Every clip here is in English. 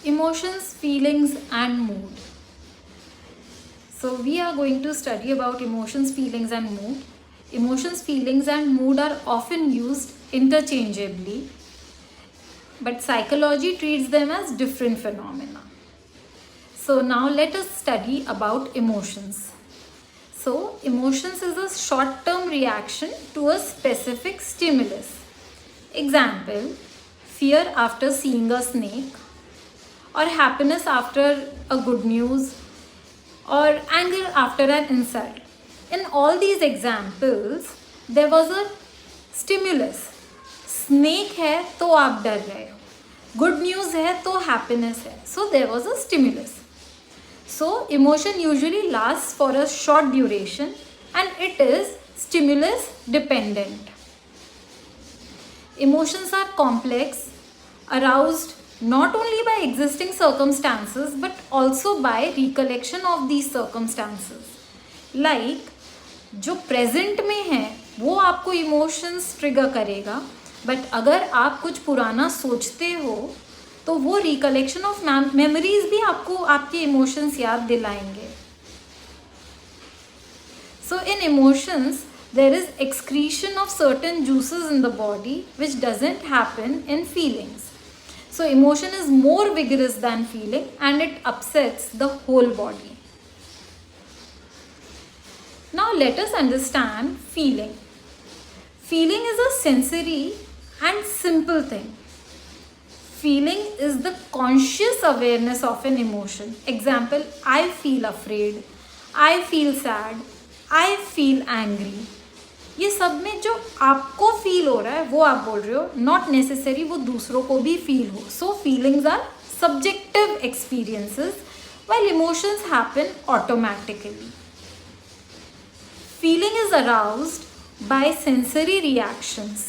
Emotions, feelings and mood. So we are going to study about emotions, feelings and mood. Emotions, feelings and mood are often used interchangeably, but psychology treats them as different phenomena. So now let us study about emotions. So emotions is a short-term reaction to a specific stimulus. Example, fear after seeing a snake, or happiness after a good news, or anger after an insult. In all these examples, there was a stimulus. Snake है तो आप डर रहे हो, good news है तो happiness है. So there was a stimulus. So emotion usually lasts for a short duration and it is stimulus dependent. Emotions are complex, aroused not only by existing circumstances but also by recollection of these circumstances. Like जो present में है वो आपको emotions trigger करेगा, but अगर आप कुछ पुराना सोचते हो तो वो रिकलेक्शन ऑफ मेमोरीज भी आपको आपके इमोशंस याद दिलाएंगे. सो इन emotions there is excretion of certain juices in the body which doesn't happen in feelings. So emotion is more vigorous than feeling and it upsets the whole body. Now let us understand feeling. Feeling is a sensory and simple thing. Feeling is the conscious awareness of an emotion. Example, I feel afraid, I feel sad, I feel angry. ये सब में जो आपको feel हो रहा है वो आप बोल रहे हो, नॉट नेसेसरी वो दूसरों को भी फील हो. So feelings are subjective experiences while emotions happen automatically. Feeling is aroused by sensory reactions,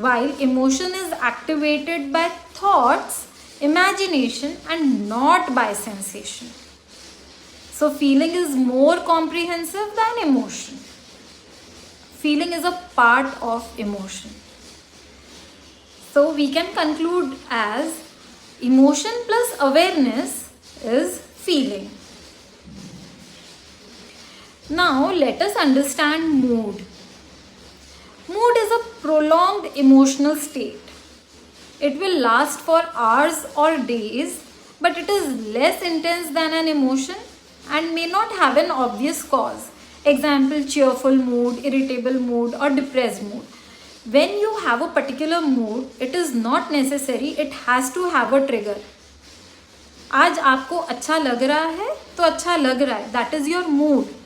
while emotion is activated by thoughts, imagination, and not by sensation. So, feeling is more comprehensive than emotion. Feeling is a part of emotion. So, we can conclude as emotion plus awareness is feeling. Now let us understand mood. Mood is a prolonged emotional state. It will last for hours or days, but it is less intense than an emotion and may not have an obvious cause. Example, cheerful mood, irritable mood or depressed mood. When you have a particular mood, it is not necessary it has to have a trigger. आज आपको अच्छा लग रहा है तो अच्छा लग रहा है, that is your mood.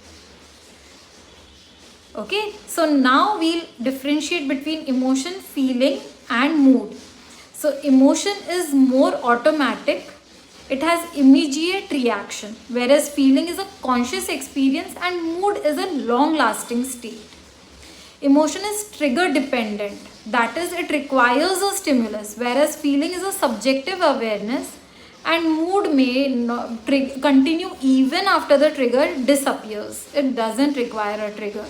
Okay, so now we'll differentiate between emotion, feeling and mood. So emotion is more automatic. It has immediate reaction, whereas feeling is a conscious experience and mood is a long-lasting state. Emotion is trigger dependent. That is, it requires a stimulus, whereas feeling is a subjective awareness and mood may continue even after the trigger disappears. It doesn't require a trigger.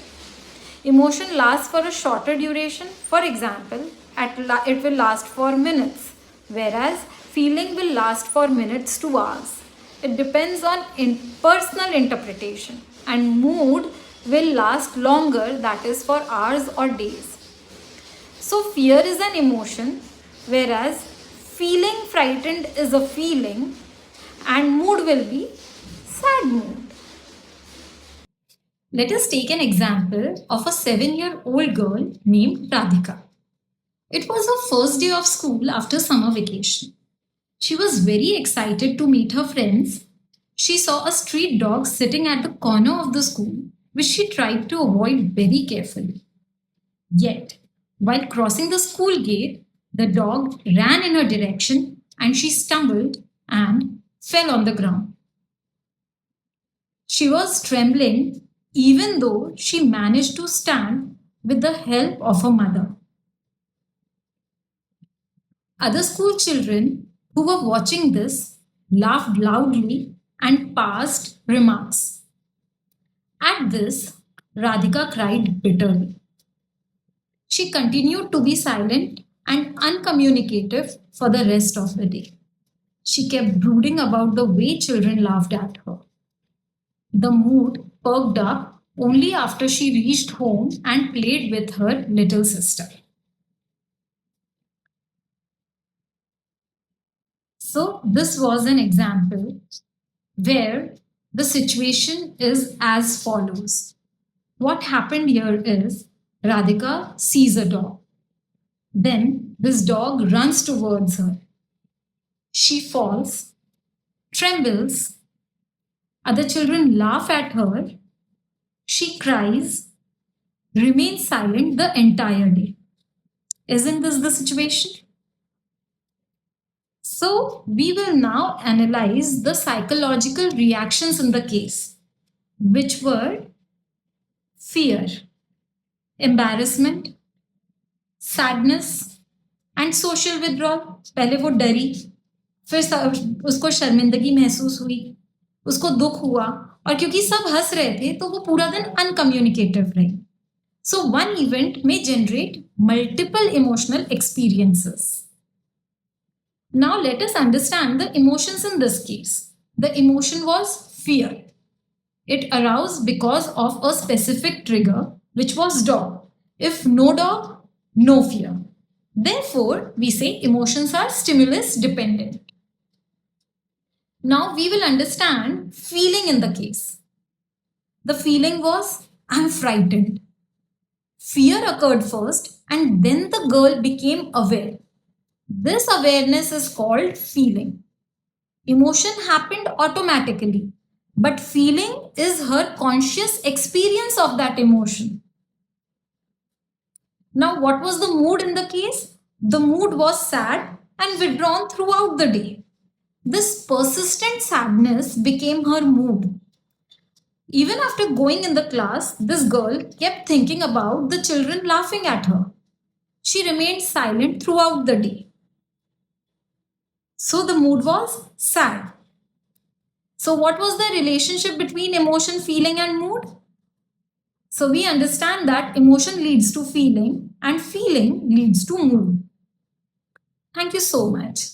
Emotion lasts for a shorter duration. For example, it will last for minutes, whereas feeling will last for minutes to hours. It depends on personal interpretation, and mood will last longer, that is for hours or days. So fear is an emotion, whereas feeling frightened is a feeling, and mood will be sad mood. Let us take an example of a 7-year-old girl named Radhika. It was her first day of school after summer vacation. She was very excited to meet her friends. She saw a street dog sitting at the corner of the school, which she tried to avoid very carefully. Yet, while crossing the school gate, the dog ran in her direction and she stumbled and fell on the ground. She was trembling even though she managed to stand with the help of her mother. Other school children who were watching this laughed loudly and passed remarks. At this, Radhika cried bitterly. She continued to be silent and uncommunicative for the rest of the day. She kept brooding about the way children laughed at her. The mood perked up only after she reached home and played with her little sister. So, this was an example where the situation is as follows. What happened here is Radhika sees a dog. Then this dog runs towards her. She falls, trembles. Other children laugh at her. She cries, remains silent the entire day. Isn't this the situation? So, we will now analyze the psychological reactions in the case, which were fear, embarrassment, sadness and social withdrawal. पहले वो डरी, फिर उसको शर्मिंदगी महसूस हुई, उसको दुख हुआ, और क्योंकि सब हंस रहे थे तो वो पूरा दिन अनकम्युनिकेटिव रही. So one event may generate multiple emotional experiences. Now let us understand the emotions in this case. The emotion was fear. It aroused because of a specific trigger, which was dog. If no dog, no fear. Therefore, we say emotions are stimulus dependent. Now we will understand feeling in the case. The feeling was, I'm frightened. Fear occurred first and then the girl became aware. This awareness is called feeling. Emotion happened automatically, but feeling is her conscious experience of that emotion. Now, what was the mood in the case? The mood was sad and withdrawn throughout the day. This persistent sadness became her mood. Even after going in the class, this girl kept thinking about the children laughing at her. She remained silent throughout the day. So the mood was sad. So what was the relationship between emotion, feeling and mood? So we understand that emotion leads to feeling and feeling leads to mood. Thank you so much.